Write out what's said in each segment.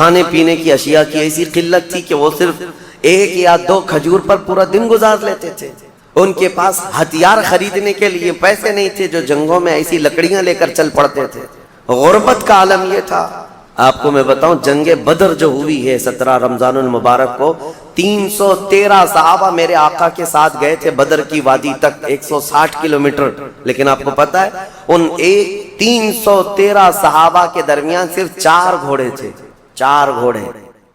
کھانے پینے کی اشیاء کی ایسی قلت تھی کہ وہ صرف 1 یا 2 کھجور پر پورا دن گزار لیتے تھے۔ ان کے پاس ہتھیار خریدنے کے لیے پیسے نہیں تھے جو جنگوں میں ایسی لکڑیاں لے کر چل پڑتے تھے۔ غربت کا عالم یہ تھا۔ آپ کو میں بتاؤں، جنگ بدر جو ہوئی ہے 17 رمضان المبارک کو، 313 صحابہ میرے آقا کے ساتھ گئے تھے بدر کی وادی تک، 160 کلومیٹر۔ لیکن آپ کو پتا ہے ان 313 صحابہ کے درمیان صرف 4 گھوڑے تھے۔ 4 گھوڑے،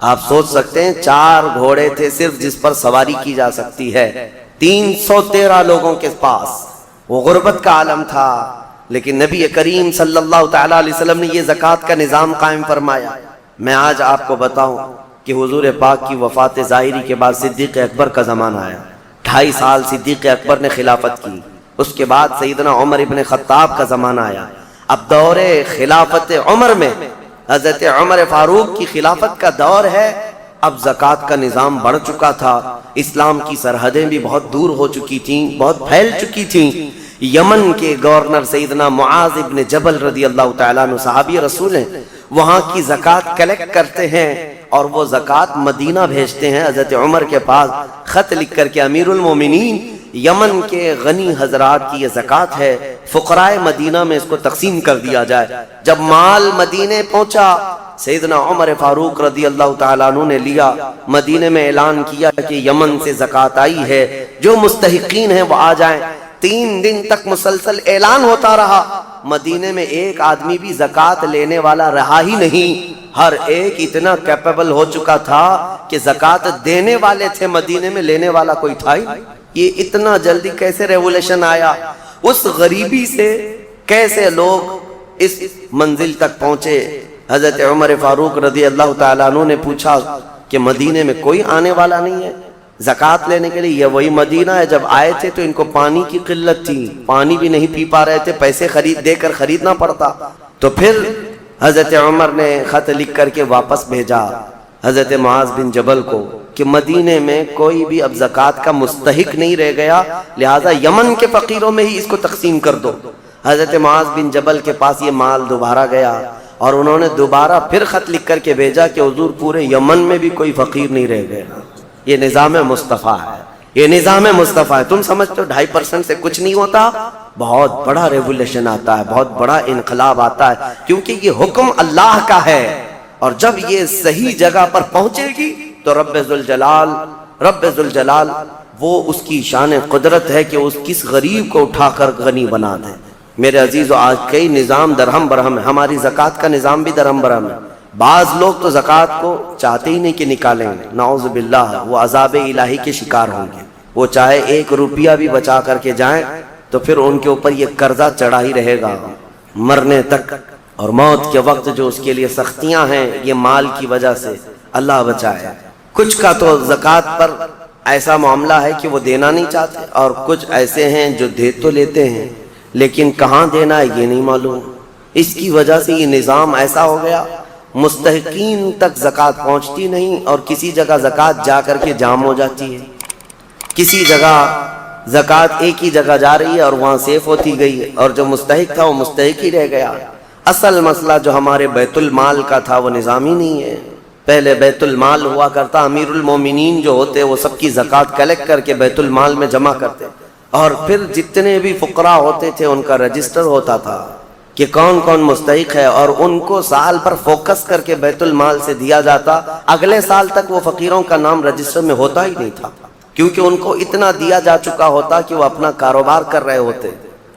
آپ سوچ سکتے ہیں 4 گھوڑے تھے صرف جس پر سواری کی جا سکتی ہے 313 لوگوں کے پاس۔ وہ غربت کا عالم تھا، لیکن نبی کریم صلی اللہ تعالی علیہ وسلم نے یہ زکوٰۃ کا نظام قائم فرمایا۔ میں آج آپ کو بتاؤں کہ حضور پاک کی وفات ظاہری کے بعد صدیق اکبر کا زمانہ آیا۔ 2.5 سال صدیق اکبر نے خلافت کی، اس کے بعد سیدنا عمر ابن خطاب کا زمانہ آیا۔ اب دور خلافت عمر میں حضرت عمر فاروق کی خلافت کا دور ہے۔ اب زکوٰۃ کا نظام بڑھ چکا تھا، اسلام کی سرحدیں بھی بہت دور ہو چکی تھیں، بہت پھیل چکی تھیں۔ یمن کے گورنر سیدنا معاذ ابن جبل رضی اللہ تعالیٰ عنہ صحابی رسول ہیں، وہاں کی زکوٰۃ کلیکٹ کرتے ہیں اور وہ زکوٰۃ مدینہ بھیجتے ہیں حضرت عمر کے پاس، خط لکھ کر کے امیر المومنین یمن کے غنی حضرات کی یہ زکوٰۃ ہے، فقراء مدینہ میں اس کو تقسیم کر دیا جائے۔ جب مال مدینے پہنچا، سیدنا عمر فاروق رضی اللہ تعالیٰ عنہ نے لیا، مدینے میں اعلان کیا کہ یمن سے زکوٰۃ آئی ہے، جو مستحقین ہیں وہ آ جائیں۔ 3 دن تک مسلسل اعلان ہوتا رہا، مدینے میں ایک آدمی بھی زکوٰۃ لینے والا رہا ہی نہیں۔ ہر ایک اتنا کیپیبل ہو چکا تھا کہ زکوٰۃ دینے والے تھے، مدینے میں لینے والا کوئی تھا ہی نہیں۔ یہ اتنا جلدی کیسے ریولیوشن آیا؟ اس غریبی سے کیسے لوگ اس منزل تک پہنچے؟ حضرت عمر فاروق رضی اللہ تعالیٰ عنہ نے پوچھا کہ مدینے میں کوئی آنے والا نہیں ہے زکوٰۃ لینے کے لیے؟ یہ وہی مدینہ ہے جب آئے تھے تو ان کو پانی کی قلت تھی، پانی بھی نہیں پی پا رہے تھے، پیسے دے کر خریدنا پڑتا۔ تو پھر حضرت عمر نے خط لکھ کر کے واپس بھیجا حضرت معاذ بن جبل کو کہ مدینے میں کوئی بھی اب زکوٰۃ کا مستحق نہیں رہ گیا، لہٰذا یمن کے فقیروں میں ہی اس کو تقسیم کر دو۔ حضرت معاذ بن جبل کے پاس یہ مال دوبارہ گیا اور انہوں نے دوبارہ پھر خط لکھ کر کے بھیجا کہ حضور پورے یمن میں بھی کوئی فقیر نہیں رہ گیا۔ یہ نظام مصطفیٰ ہے، یہ نظام مصطفیٰ ہے۔ تم سمجھتے ہو 2.5% سے کچھ نہیں ہوتا؟ بہت بڑا ریولیوشن آتا ہے، بہت بڑا انقلاب آتا ہے، کیونکہ یہ حکم اللہ کا ہے، اور جب یہ صحیح جگہ پر پہنچے گی تو رب ذوالجلال وہ اس کی شان قدرت ہے کہ اس کس غریب کو اٹھا کر غنی بنا دے۔ میرے عزیزو، آج کئی نظام درہم برہم ہے، ہماری زکوٰۃ کا نظام بھی درہم برہم ہے۔ بعض لوگ تو زکوٰۃ کو چاہتے ہی نہیں کہ نکالیں گے، نعوذ باللہ، وہ عذاب الہی کے شکار ہوں گے۔ وہ چاہے 1 روپیہ بھی بچا کر کے جائیں تو پھر ان کے اوپر یہ قرضہ چڑھا ہی رہے گا مرنے تک، اور موت کے وقت جو اس کے لیے سختیاں ہیں یہ مال کی وجہ سے، اللہ بچائے۔ کچھ کا تو زکوٰۃ پر ایسا معاملہ ہے کہ وہ دینا نہیں چاہتے، اور کچھ ایسے ہیں جو دے تو لیتے ہیں لیکن کہاں دینا ہے یہ نہیں معلوم۔ اس کی وجہ سے یہ نظام ایسا ہو گیا، مستحقین تک زکوٰۃ پہنچتی نہیں، اور کسی جگہ زکوٰۃ جا کر کے جام ہو جاتی ہے، کسی جگہ زکوٰۃ ایک ہی جگہ جا رہی ہے اور وہاں سیف ہوتی گئی، اور جو مستحق تھا وہ مستحق ہی رہ گیا۔ اصل مسئلہ جو ہمارے بیت المال کا تھا وہ نظام ہی نہیں ہے۔ پہلے بیت المال ہوا کرتا، امیر المومنین جو ہوتے وہ سب کی زکوٰۃ کلیکٹ کر کے بیت المال میں جمع کرتے، اور پھر جتنے بھی فقراء ہوتے تھے ان کا رجسٹر ہوتا تھا کہ کون کون مستحق ہے، اور ان کو سال پر فوکس کر کے بیت المال سے دیا جاتا۔ اگلے سال تک وہ فقیروں کا نام رجسٹر میں ہوتا ہی نہیں تھا، کیونکہ ان کو اتنا دیا جا چکا ہوتا کہ وہ اپنا کاروبار کر رہے ہوتے،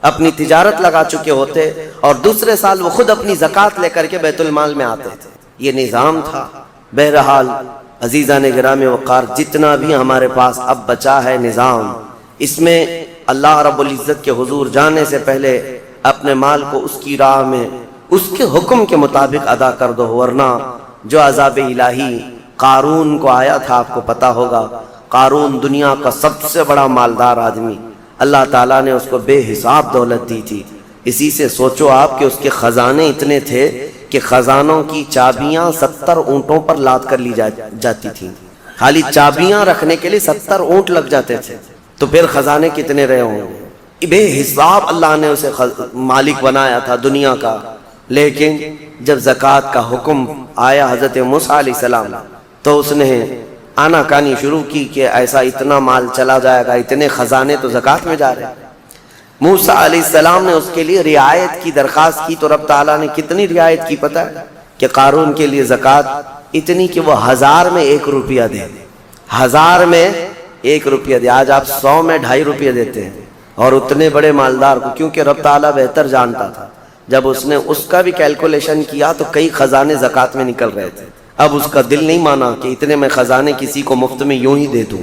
اپنی تجارت لگا چکے ہوتے، اور دوسرے سال وہ خود اپنی زکوٰۃ لے کر کے بیت المال میں آتے تھے۔ یہ نظام تھا۔ بہرحال عزیزان گرامی وقار، جتنا بھی ہمارے پاس اب بچا ہے نظام، اس میں اللہ رب العزت کے حضور جانے سے پہلے اپنے مال کو اس کی راہ میں اس کے حکم کے مطابق ادا کر دو، ورنہ جو عذاب الہی قارون کو آیا تھا، آپ کو پتا ہوگا، قارون دنیا کا سب سے بڑا مالدار آدمی، اللہ تعالیٰ نے اس کو بے حساب دولت دی تھی۔ اسی سے سوچو آپ کہ اس کے خزانے اتنے تھے کہ خزانوں کی چابیاں 70 اونٹوں پر لاد کر لی جاتی تھیں، خالی چابیاں رکھنے کے لیے 70 اونٹ لگ جاتے تھے، تو پھر خزانے کتنے رہے ہوں گے۔ بے حساب اللہ نے اسے مالک بنایا تھا دنیا کا، لیکن جب زکوٰۃ کا حکم آیا حضرت موسیٰ علیہ السلام تو اس نے آنا کانی شروع کی کہ ایسا اتنا مال چلا جائے گا، اتنے خزانے تو زکوٰۃ میں جا رہے ہیں۔ موسیٰ علیہ السلام نے اس کے لیے رعایت کی درخواست کی تو رب تعالیٰ نے کتنی رعایت کی پتہ ہے کہ قارون کے لیے زکوٰۃ اتنی کہ وہ 1000 میں 1 روپیہ دے، 1000 میں 1 روپیہ دے۔ آج آپ 100 میں 2.5 روپیہ دیتے ہیں، اور اتنے بڑے مالدار کو، کیونکہ رب تعالیٰ بہتر جانتا تھا۔ جب اس نے اس کا بھی کیلکولیشن کیا تو کئی خزانے زکوٰۃ میں نکل رہے تھے۔ اب اس کا دل نہیں مانا کہ اتنے میں خزانے کسی کو مفت میں یوں ہی دے دوں۔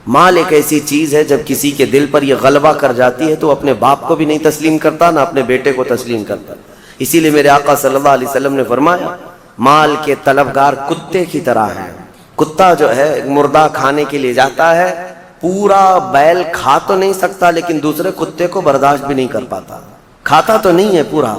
مال ایک ایسی چیز ہے جب کسی کے دل پر یہ غلبہ کر جاتی ہے تو اپنے باپ کو بھی نہیں تسلیم کرتا، نہ اپنے بیٹے کو تسلیم کرتا۔ اسی لیے میرے آقا صلی اللہ علیہ وسلم نے فرمایا مال کے طلبگار کتے کی طرح ہیں۔ کتا جو ہے مردہ کھانے کے لیے جاتا ہے، پورا بیل کھا تو نہیں سکتا لیکن دوسرے کتے کو برداشت بھی نہیں کر پاتا۔ کھاتا تو نہیں ہے پورا،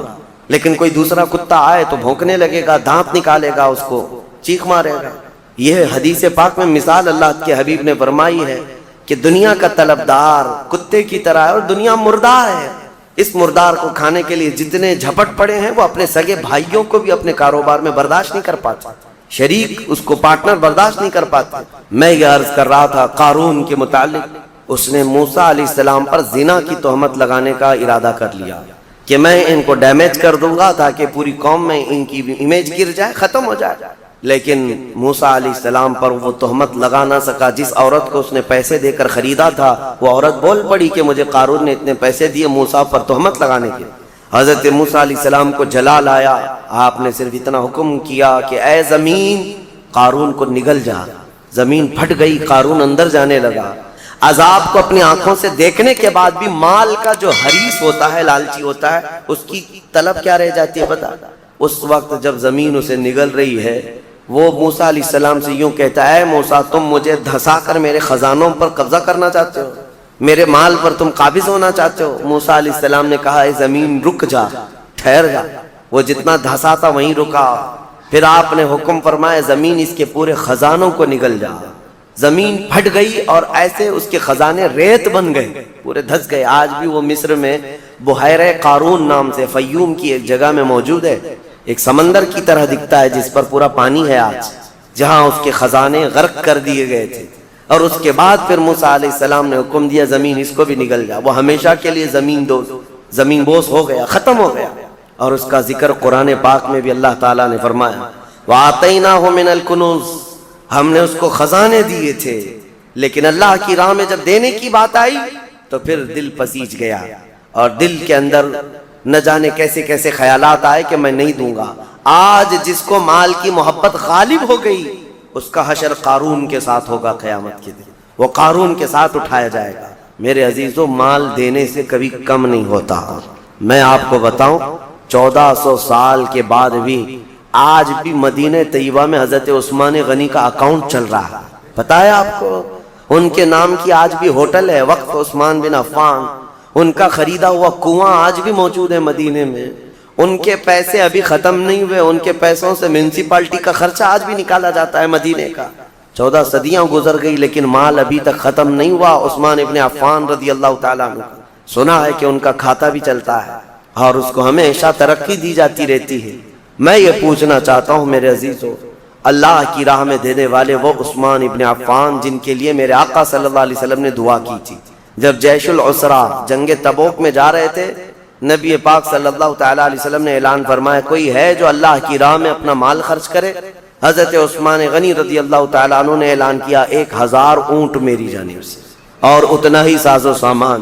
لیکن کوئی دوسرا کتا آئے تو بھونکنے لگے گا، دانت نکالے گا، اس کو چیخ مارے گا۔ یہ حدیث پاک میں مثال اللہ کے حبیب نے فرمائی ہے کہ دنیا کا طلبدار کتے کی طرح ہے اور دنیا مردار ہے۔ اس مردار کو کھانے کے لیے جتنے جھپٹ پڑے ہیں وہ اپنے سگے بھائیوں کو بھی اپنے کاروبار میں برداشت نہیں کر پاتے، شریک اس کو پارٹنر برداشت نہیں کر پاتے۔ میں یہ عرض کر رہا تھا قارون کے متعلق، اس نے موسیٰ علیہ السلام پر زنا کی تہمت لگانے کا ارادہ کر لیا کہ میں ان کو ڈیمیج کر دوں گا تاکہ پوری قوم میں ان کی امیج گر جائے، ختم ہو جائے۔ لیکن موسیٰ علیہ السلام پر وہ تہمت لگا نہ سکا۔ جس عورت کو اس نے پیسے دے کر خریدا تھا وہ عورت بول پڑی کہ مجھے قارون نے اتنے پیسے دیے موسیٰ پر تہمت لگانے کے۔ حضرت موسیٰ علیہ السلام کو جلال آیا، آپ نے صرف اتنا حکم کیا کہ اے زمین قارون کو نگل جا۔ زمین پھٹ گئی، قارون اندر جانے لگا۔ عذاب کو اپنی آنکھوں سے دیکھنے کے بعد بھی مال کا جو حریص ہوتا ہے، لالچی ہوتا ہے، اس کی طلب کیا رہ جاتی ہے پتہ؟ اس وقت جب زمین اسے نگل رہی ہے وہ موسیٰ علیہ السلام سے یوں کہتا ہے اے موسیٰ تم مجھے دھسا کر میرے خزانوں پر قبضہ کرنا چاہتے ہو، میرے مال پر تم قابض ہونا چاہتے ہو؟ موسیٰ علیہ السلام نے کہا اے زمین رک جا، ٹھہر جا۔ وہ جتنا دھسا تھا وہیں رکا۔ پھر آپ نے حکم فرمایا زمین اس کے پورے خزانوں کو نگل جا۔ زمین پھٹ گئی اور ایسے اس کے خزانے ریت بن گئے، پورے دھس گئے۔ آج بھی وہ مصر میں بحیرہ قارون نام سے فیوم کی ایک جگہ میں موجود ہے، ایک سمندر کی طرح دکھتا ہے جس پر پورا پانی ہے آج، جہاں اس کے خزانے غرق کر دیے گئے تھے۔ اور اس کے بعد پھر موسیٰ علیہ السلام نے حکم دیا زمین اس کو بھی نگل جا۔ وہ ہمیشہ کے لیے زمین بوس ہو گیا، ختم ہو گیا۔ اور اس کا ذکر قرآن پاک میں بھی اللہ تعالیٰ نے فرمایا وَآتَيْنَاهُ مِنَ الْكُنُوزِ، ہم نے اس کو خزانے دیے تھے، لیکن اللہ کی راہ میں جب دینے کی بات آئی تو پھر دل پسیج گیا، اور دل کے اندر نہ جانے کیسے کیسے خیالات آئے کہ میں نہیں دوں گا۔ آج جس کو مال کی محبت غالب ہو گئی اس کا حشر قارون کے ساتھ ہوگا قیامت کے دن، وہ قارون کے ساتھ اٹھایا جائے گا۔ میرے عزیزو مال دینے سے کبھی کم نہیں ہوتا۔ میں آپ کو بتاؤں 1400 سال کے بعد بھی آج بھی مدینہ طیبہ میں حضرت عثمان غنی کا اکاؤنٹ چل رہا ہے، پتہ ہے آپ کو؟ ان کے نام کی آج بھی ہوٹل ہے، وقف عثمان بن عفان۔ ان کا خریدا ہوا کنواں آج بھی موجود ہے مدینے میں۔ ان کے پیسے ابھی ختم نہیں ہوئے، ان کے پیسوں سے میونسپلٹی کا خرچہ آج بھی نکالا جاتا ہے مدینے کا۔ 14 صدیاں گزر گئی لیکن مال ابھی تک ختم نہیں ہوا۔ عثمان ابن عفان رضی اللہ تعالیٰ عنہ سنا ہے کہ ان کا کھاتا بھی چلتا ہے اور اس کو ہمیشہ ترقی دی جاتی رہتی ہے۔ میں یہ پوچھنا چاہتا ہوں میرے عزیزو، اللہ کی راہ میں دینے والے وہ عثمان ابن عفان جن کے لیے میرے آقا صلی اللہ علیہ وسلم نے دعا کی تھی جب جیش العسرہ جنگ تبوک میں جا رہے تھے، نبی پاک صلی اللہ تعالیٰ علیہ وسلم نے اعلان فرمایا کوئی ہے جو اللہ کی راہ میں اپنا مال خرچ کرے؟ حضرت عثمان غنی رضی اللہ تعالیٰ عنہ نے اعلان کیا 1000 اونٹ میری جانب سے اور اتنا ہی ساز و سامان۔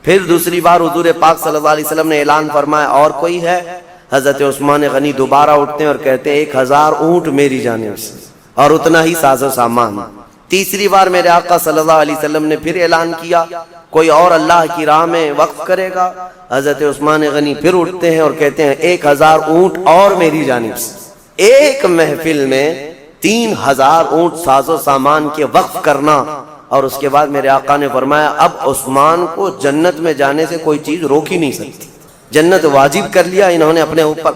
پھر دوسری بار حضور پاک صلی اللہ علیہ وسلم نے اعلان فرمایا اور کوئی ہے؟ حضرت عثمان غنی دوبارہ اٹھتے ہیں اور کہتے ہیں 1000 اونٹ میری جانب سے اور اتنا ہی ساز و سامان۔ تیسری بار میرے آقا صلی اللہ علیہ وسلم نے پھر اعلان کیا کوئی اور اللہ کی راہ میں وقف کرے گا؟ حضرت عثمان غنی پھر اٹھتے ہیں اور کہتے ہیں 1000 اونٹ اور میری جانب سے۔ ایک محفل میں 3000 اونٹ ساز و سامان کے وقف کرنا، اور اس کے بعد میرے آقا نے فرمایا اب عثمان کو جنت میں جانے سے کوئی چیز روک ہی نہیں سکتی، جنت واجب کر لیا انہوں نے اپنے اوپر۔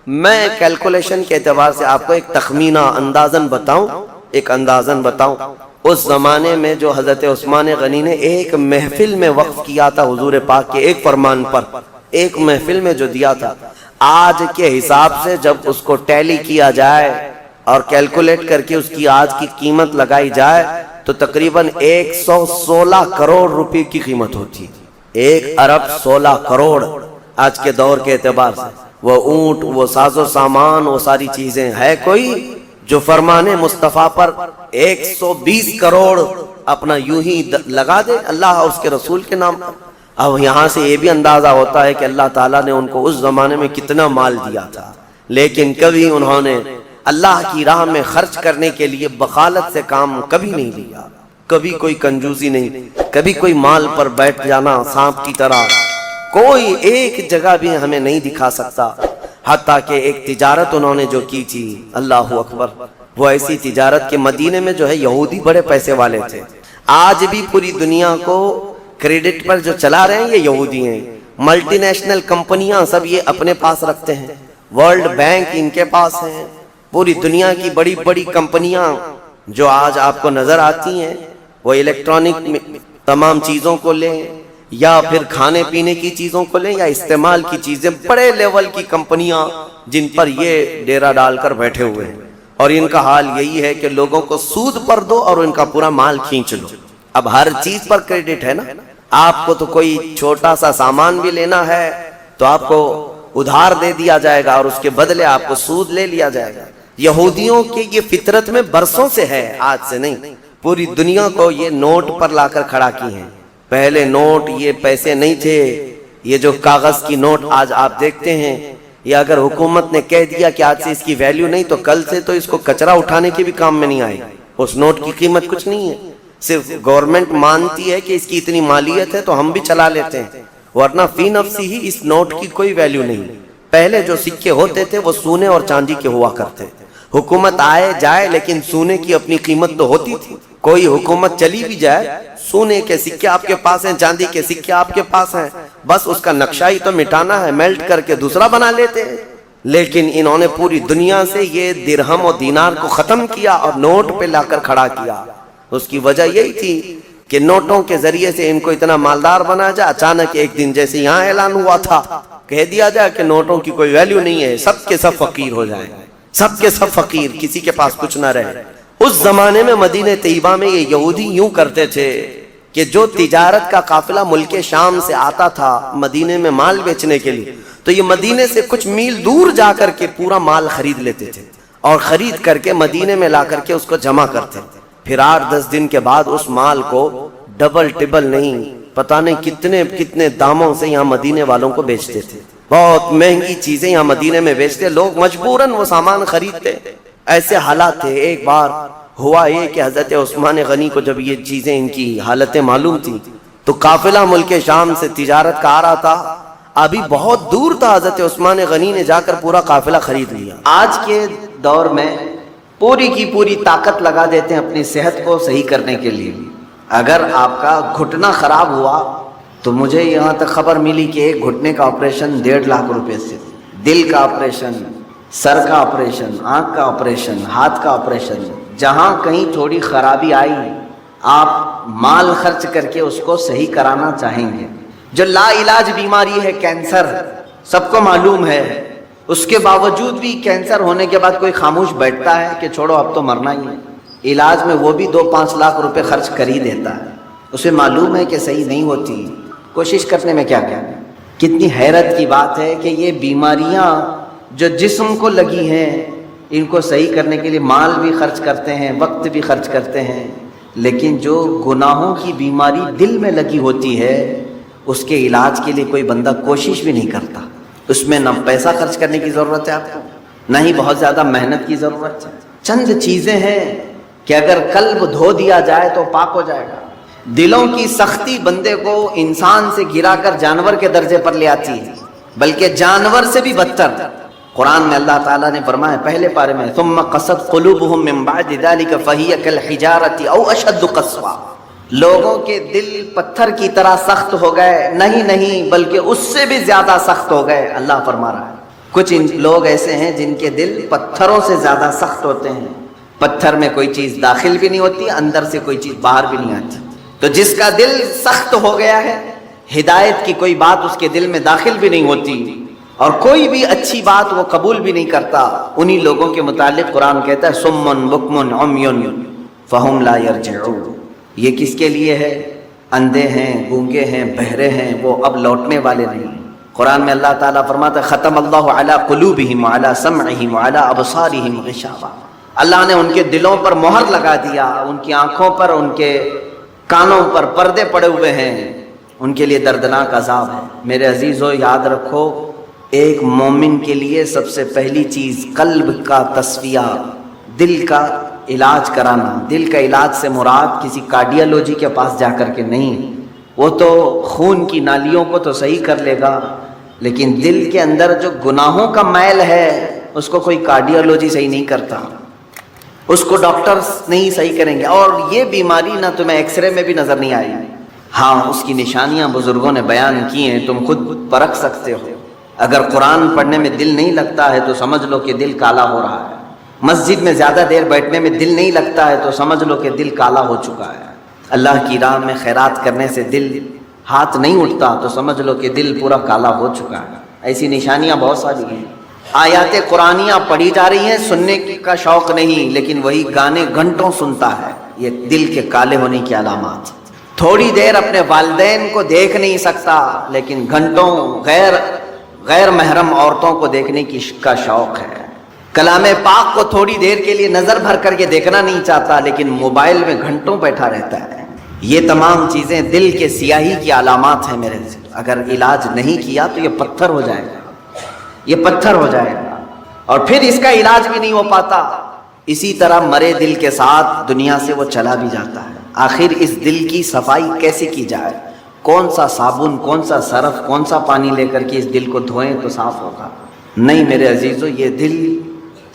میں کیلکولیشن کے اعتبار سے آپ کو ایک تخمینہ اندازن بتاؤں، اس زمانے میں جو حضرت عثمان غنی نے ایک محفل میں وقف کیا تھا حضور پاک کے ایک فرمان پر، ایک محفل میں جو دیا تھا، آج کے حساب سے جب اس کو ٹیلی کیا جائے اور کیلکولیٹ کر کے اس کی آج کی قیمت لگائی جائے تو تقریباً 116 کروڑ روپے کی قیمت ہوتی ہے۔ 1 ارب 16 کروڑ آج کے دور کے اعتبار سے۔ وہ اونٹ، وہ ساز و سامان، وہ ساری چیزیں، ہے کوئی جو فرمان مصطفیٰ پر 120 کروڑ اپنا یوں ہی لگا دے اللہ اور اس کے رسول کے نام پر؟ اب یہاں سے یہ بھی اندازہ ہوتا ہے کہ اللہ تعالیٰ نے ان کو اس زمانے میں کتنا مال دیا تھا، لیکن کبھی انہوں نے اللہ کی راہ میں خرچ کرنے کے لیے بخالت سے کام کبھی نہیں لیا، کبھی کوئی کنجوسی نہیں، کبھی کوئی مال پر بیٹھ جانا سانپ کی طرح کوئی ایک جگہ بھی ہمیں نہیں دکھا سکتا۔ حتیٰ کہ ایک تجارت انہوں نے جو کی تھی، اللہ اکبر، وہ ایسی تجارت کہ مدینے میں جو ہے یہودی بڑے پیسے والے تھے۔ آج بھی پوری دنیا کو کریڈٹ پر جو چلا رہے ہیں یہ یہودی ہیں، ملٹی نیشنل کمپنیاں سب یہ اپنے پاس رکھتے ہیں، ورلڈ بینک ان کے پاس ہیں، پوری دنیا کی بڑی بڑی کمپنیاں جو آج آپ کو نظر آتی ہیں، وہ الیکٹرانک تمام چیزوں کو لیں یا پھر کھانے پینے کی چیزوں کو لیں یا استعمال کی چیزیں، بڑے لیول کی کمپنیاں جن پر یہ ڈیرا ڈال کر بیٹھے ہوئے ہیں، اور ان کا حال یہی ہے کہ لوگوں کو سود پر دو اور ان کا پورا مال کھینچ لو۔ اب ہر چیز پر کریڈٹ ہے نا، آپ کو تو کوئی چھوٹا سا سامان بھی لینا ہے تو آپ کو ادھار دے دیا جائے گا اور اس کے بدلے آپ کو سود لے لیا جائے گا۔ یہودیوں کی یہ فطرت میں برسوں سے ہے، آج سے نہیں، پوری دنیا کو یہ نوٹ پر لا کر کھڑا کی ہیں۔ پہلے نوٹ یہ پیسے نہیں تھے، یہ جو کاغذ کی نوٹ آج آپ دیکھتے ہیں، یا اگر حکومت نے کہہ دیا کہ آج سے اس کی ویلیو نہیں تو کل سے تو اس کو کچرا اٹھانے کے بھی کام میں نہیں آئے، اس نوٹ کی قیمت کچھ نہیں ہے، صرف گورنمنٹ مانتی ہے کہ اس کی اتنی مالیت ہے تو ہم بھی چلا لیتے ہیں، ورنہ فی نفسی ہی اس نوٹ کی کوئی ویلیو نہیں۔ پہلے جو سکے ہوتے تھے وہ سونے اور چاندی کے ہوا کرتے، حکومت آئے جائے لیکن سونے کی اپنی قیمت تو ہوتی تھی، کوئی حکومت چلی بھی جائے سونے کے سکے آپ کے پاس ہیں، چاندی کے سکے آپ کے پاس ہیں، بس اس کا نقشہ ہی تو مٹانا ہے، میلٹ کر کے دوسرا بنا لیتے ہیں۔ لیکن انہوں نے پوری دنیا سے یہ درہم اور دینار کو ختم کیا اور نوٹ پہ لا کر کھڑا کیا۔ اس کی وجہ یہی تھی کہ نوٹوں کے ذریعے سے ان کو اتنا مالدار بنا جائے۔ اچانک ایک دن جیسے یہاں اعلان ہوا تھا، کہہ دیا جائے کہ نوٹوں کی کوئی ویلیو نہیں ہے، سب کے سب فقیر ہو جائیں، سب کے سب فقیر، کسی کے پاس کچھ نہ رہے۔ اس زمانے میں مدینہ طیبہ میں یہ یہودی یوں کرتے تھے کہ جو تجارت کا قافلہ ملک شام سے آتا تھا مدینے میں مال بیچنے کے لیے، تو یہ مدینے سے کچھ میل دور جا کر کے پورا مال خرید لیتے تھے اور خرید کر کے مدینے میں لا کر کے اس کو جمع کرتے، پھر 8-10 دن کے بعد اس مال کو ڈبل ٹبل نہیں پتہ نہیں کتنے کتنے داموں سے یہاں مدینے والوں کو بیچتے تھے، بہت مہنگی چیزیں یہاں مدینے میں بیچتے، لوگ مجبوراً وہ سامان خریدتے۔ ایسے حالات تھے۔ ایک بار ہوا یہ کہ حضرت عثمان غنی کو جب یہ چیزیں ان کی حالتیں معلوم تھی تو قافلہ ملک شام سے تجارت کا آ رہا تھا، ابھی بہت دور تھا، حضرت عثمان غنی نے جا کر پورا قافلہ خرید لیا۔ آج کے دور میں پوری کی پوری طاقت لگا دیتے ہیں اپنی صحت کو صحیح کرنے کے لیے۔ اگر آپ کا گھٹنا خراب ہوا تو مجھے یہاں تک خبر ملی کہ ایک گھٹنے کا آپریشن 1.5 لاکھ روپے سے، دل کا آپریشن، سر کا آپریشن، آنکھ کا آپریشن، ہاتھ کا آپریشن، جہاں کہیں تھوڑی خرابی آئی آپ مال خرچ کر کے اس کو صحیح کرانا چاہیں گے۔ جو لا علاج بیماری ہے کینسر، سب کو معلوم ہے، اس کے باوجود بھی کینسر ہونے کے بعد کوئی خاموش بیٹھتا ہے کہ چھوڑو اب تو مرنا ہی ہے، علاج میں وہ بھی 2-5 لاکھ روپے خرچ کر ہی دیتا ہے، اسے معلوم ہے کہ صحیح نہیں ہوتی، کوشش کرنے میں کیا کیا۔ کتنی حیرت کی بات ہے کہ یہ بیماریاں جو جسم کو لگی ہیں ان کو صحیح کرنے کے لیے مال بھی خرچ کرتے ہیں، وقت بھی خرچ کرتے ہیں، لیکن جو گناہوں کی بیماری دل میں لگی ہوتی ہے اس کے علاج کے لیے کوئی بندہ کوشش بھی نہیں کرتا۔ اس میں نہ پیسہ خرچ کرنے کی ضرورت ہے آپ کو، نہ ہی بہت زیادہ محنت کی ضرورت ہے، چند چیزیں ہیں کہ اگر قلب دھو دیا جائے تو پاک ہو جائے گا۔ دلوں کی سختی بندے کو انسان سے گرا کر جانور کے درجے پر لے آتی ہے، بلکہ جانور سے بھی بدتر۔ قرآن میں اللہ تعالیٰ نے فرمایا پہلے پارے میں ثم قست قلوبهم من بعد ذلك فهي كالحجارة او اشد قسوا، لوگوں کے دل پتھر کی طرح سخت ہو گئے، نہیں بلکہ اس سے بھی زیادہ سخت ہو گئے۔ اللہ فرما رہا ہے کچھ لوگ ایسے ہیں جن کے دل پتھروں سے زیادہ سخت ہوتے ہیں، پتھر میں کوئی چیز داخل بھی نہیں ہوتی، اندر سے کوئی چیز باہر بھی نہیں آتی۔ تو جس کا دل سخت ہو گیا ہے، ہدایت کی کوئی بات اس کے دل میں داخل بھی نہیں ہوتی، اور کوئی بھی اچھی بات وہ قبول بھی نہیں کرتا. انہی لوگوں کے متعلق قرآن کہتا ہے صم بکم عمی فہم لا یرجعون. یہ کس کے لیے ہے؟ اندھے ہیں، گونگے ہیں، بہرے ہیں، وہ اب لوٹنے والے نہیں. قرآن میں اللہ تعالیٰ فرماتا ہے ختم اللہ علی قلوبہم وعلی سمعہم وعلی ابصارہم غشاوہ. اللہ نے ان کے دلوں پر مہر لگا دیا، ان کی آنکھوں پر، ان کے کانوں پر پردے پڑے ہوئے ہیں. ان کے لیے دردناک عذاب ہے. میرے عزیزو یاد رکھو، ایک مومن کے لیے سب سے پہلی چیز قلب کا تصفیہ، دل کا علاج کرانا. دل کا علاج سے مراد کسی کارڈیالوجی کے پاس جا کر کے نہیں. وہ تو خون کی نالیوں کو تو صحیح کر لے گا، لیکن دل کے اندر جو گناہوں کا میل ہے اس کو کوئی کارڈیالوجی صحیح نہیں کرتا، اس کو ڈاکٹرز نہیں صحیح کریں گے. اور یہ بیماری نہ تمہیں ایکس رے میں بھی نظر نہیں آئی. ہاں، اس کی نشانیاں بزرگوں نے بیان کی ہیں، تم خود پرکھ سکتے ہو. اگر قرآن پڑھنے میں دل نہیں لگتا ہے تو سمجھ لو کہ دل کالا ہو رہا ہے. مسجد میں زیادہ دیر بیٹھنے میں دل نہیں لگتا ہے تو سمجھ لو کہ دل کالا ہو چکا ہے. اللہ کی راہ میں خیرات کرنے سے دل ہاتھ نہیں اٹھتا تو سمجھ لو کہ دل پورا کالا ہو چکا ہے. ایسی نشانیاں بہت ساری ہیں. آیات قرآنیاں پڑھی جا رہی ہیں، سننے کا شوق نہیں، لیکن وہی گانے گھنٹوں سنتا ہے. یہ دل کے کالے ہونے کی علامات. تھوڑی دیر اپنے والدین کو دیکھ نہیں سکتا، لیکن گھنٹوں غیر محرم عورتوں کو دیکھنے کا شوق ہے. کلام پاک کو تھوڑی دیر کے لیے نظر بھر کر کے دیکھنا نہیں چاہتا، لیکن موبائل میں گھنٹوں بیٹھا رہتا ہے. یہ تمام چیزیں دل کے سیاہی کی علامات ہیں میرے سے. اگر علاج نہیں کیا تو یہ پتھر ہو جائے گا، یہ پتھر ہو جائے گا، اور پھر اس کا علاج بھی نہیں ہو پاتا. اسی طرح مرے دل کے ساتھ دنیا سے وہ چلا بھی جاتا ہے. آخر اس دل کی صفائی کیسے کی جائے؟ کون سا صابن، کون سا سرف، کون سا پانی لے کر کے اس دل کو دھوئیں تو صاف ہوگا؟ نہیں میرے عزیزو، یہ دل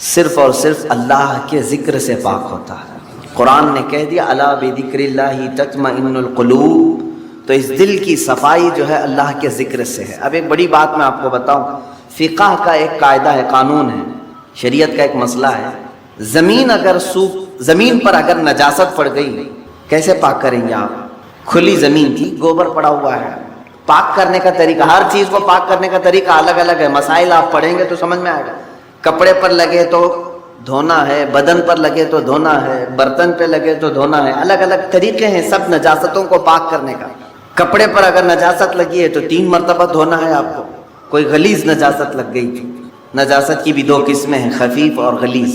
صرف اور صرف اللہ کے ذکر سے پاک ہوتا ہے. قرآن نے کہہ دیا الا بذکر اللہ تطمئن القلوب. تو اس دل کی صفائی جو ہے اللہ کے ذکر سے ہے. اب ایک بڑی بات میں آپ کو بتاؤں، فقہ کا ایک قاعدہ ہے، قانون ہے، شریعت کا ایک مسئلہ ہے. زمین پر اگر نجاست پڑ گئی کیسے پاک کریں گے آپ؟ کھلی زمین تھی، گوبر پڑا ہوا ہے. پاک کرنے کا طریقہ، ہر چیز کو پاک کرنے کا طریقہ الگ الگ ہے. مسائل آپ پڑھیں گے تو سمجھ میں آئے گا. کپڑے پر لگے تو دھونا ہے، بدن پر لگے تو دھونا ہے، برتن پہ لگے تو دھونا ہے. الگ الگ طریقے ہیں سب نجاستوں کو پاک کرنے کا. کپڑے پر اگر نجاست لگی ہے تو 3 مرتبہ دھونا ہے آپ کو. کوئی غلیظ نجاست لگ گئی تھی. نجاست کی بھی 2 قسمیں ہیں، خفیف اور غلیظ.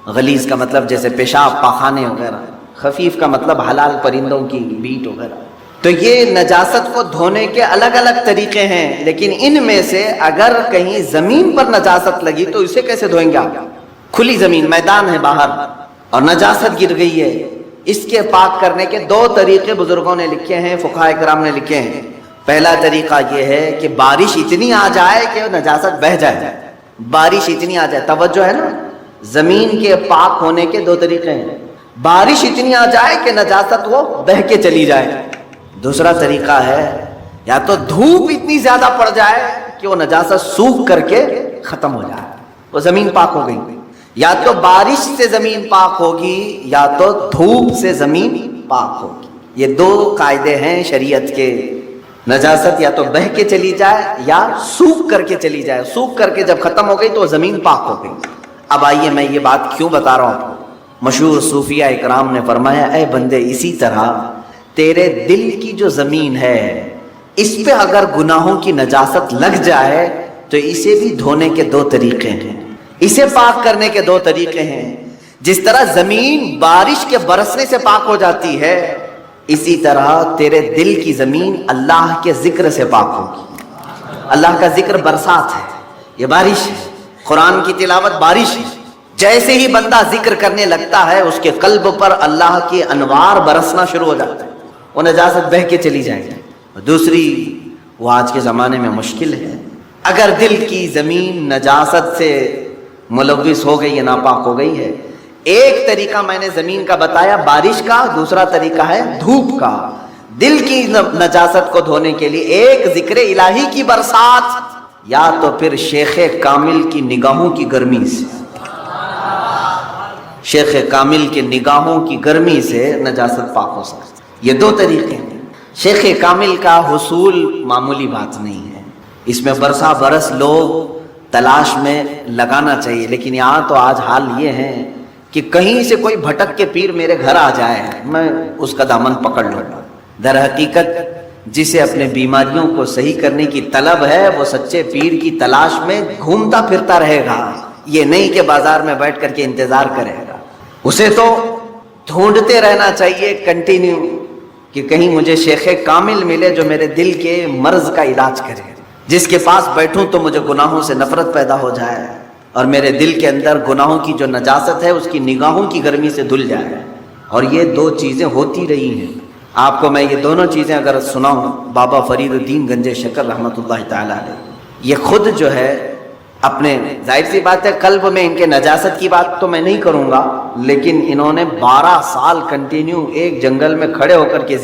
غلیظ کا مطلب جیسے پیشاب، پاخانے وغیرہ. خفیف کا مطلب حلال پرندوں کی بیٹ وغیرہ. تو یہ نجاست کو دھونے کے الگ الگ طریقے ہیں، لیکن ان میں سے اگر کہیں زمین پر نجاست لگی تو اسے کیسے دھوئیں گے آپ؟ کھلی زمین، میدان ہے باہر، اور نجاست گر گئی ہے. اس کے پاک کرنے کے 2 طریقے بزرگوں نے لکھے ہیں، فقہاء کرام نے لکھے ہیں. پہلا طریقہ یہ ہے کہ بارش اتنی آ جائے کہ نجاست بہہ جائے. بارش اتنی آ جائے، توجہ ہے نا. زمین کے پاک ہونے کے 2 طریقے ہیں. بارش اتنی آ جائے کہ نجاست وہ بہہ کے چلی جائے. دوسرا طریقہ ہے یا تو دھوپ اتنی زیادہ پڑ جائے کہ وہ نجاست سوکھ کر کے ختم ہو جائے، وہ زمین پاک ہو گئی. یا تو بارش سے زمین پاک ہوگی یا تو دھوپ سے زمین پاک ہوگی. یہ 2 قاعدے ہیں شریعت کے. نجاست یا تو بہہ کے چلی جائے یا سوکھ کر کے چلی جائے. سوکھ کر کے جب ختم ہو گئی تو زمین پاک ہو گئی. اب آئیے میں یہ بات کیوں بتا رہا ہوں. مشہور صوفیہ اکرام نے فرمایا اے بندے، اسی طرح تیرے دل کی جو زمین ہے اس پہ اگر گناہوں کی نجاست لگ جائے تو اسے بھی دھونے کے 2 طریقے ہیں، اسے پاک کرنے کے 2 طریقے ہیں. جس طرح زمین بارش کے برسنے سے پاک ہو جاتی ہے، اسی طرح تیرے دل کی زمین اللہ کے ذکر سے پاک ہوگی. اللہ کا ذکر برسات ہے، یہ بارش ہے. قرآن کی تلاوت بارش ہے. جیسے ہی بندہ ذکر کرنے لگتا ہے اس کے قلب پر اللہ کے انوار برسنا شروع ہو جاتا ہے، وہ نجاست بہہ کے چلی جائے گی. دوسری، وہ آج کے زمانے میں مشکل ہے. اگر دل کی زمین نجاست سے ملوث ہو گئی ہے، ناپاک ہو گئی ہے، ایک طریقہ میں نے زمین کا بتایا بارش کا، دوسرا طریقہ ہے دھوپ کا. دل کی نجاست کو دھونے کے لیے ایک ذکر الہی کی برسات، یا تو پھر شیخ کامل کی نگاہوں کی گرمی سے. شیخ کامل کے نگاہوں کی گرمی سے نجاست پاک ہو سکتی. یہ 2 طریقے ہیں. شیخ کامل کا حصول معمولی بات نہیں ہے. اس میں برسا برس لوگ تلاش میں لگانا چاہیے، لیکن یہاں تو آج حال یہ ہے کہ کہیں سے کوئی بھٹک کے پیر میرے گھر آ جائے میں اس کا دامن پکڑ لوں گا۔ در حقیقت جسے اپنے بیماریوں کو صحیح کرنے کی طلب ہے وہ سچے پیر کی تلاش میں گھومتا پھرتا رہے گا، یہ نہیں کہ بازار میں بیٹھ کر کے انتظار کرے گا۔ اسے تو ڈھونڈتے رہنا چاہیے کنٹینیو کہ کہیں مجھے شیخ کامل ملے جو میرے دل کے مرض کا علاج کرے، جس کے پاس بیٹھوں تو مجھے گناہوں سے نفرت پیدا ہو جائے اور میرے دل کے اندر گناہوں کی جو نجاست ہے اس کی نگاہوں کی گرمی سے دھل جائے۔ اور یہ دو چیزیں ہوتی رہی ہیں۔ آپ کو میں یہ دونوں چیزیں اگر سناؤں، بابا فرید الدین گنج شکر رحمۃ اللہ تعالی علیہ یہ خود جو ہے اپنے، ظاہر سی بات ہے قلب میں ان کے نجاست کی بات تو میں نہیں کروں گا، لیکن انہوں نے 12 سال کنٹینیو ایک جنگل میں کھڑے ہو کر کے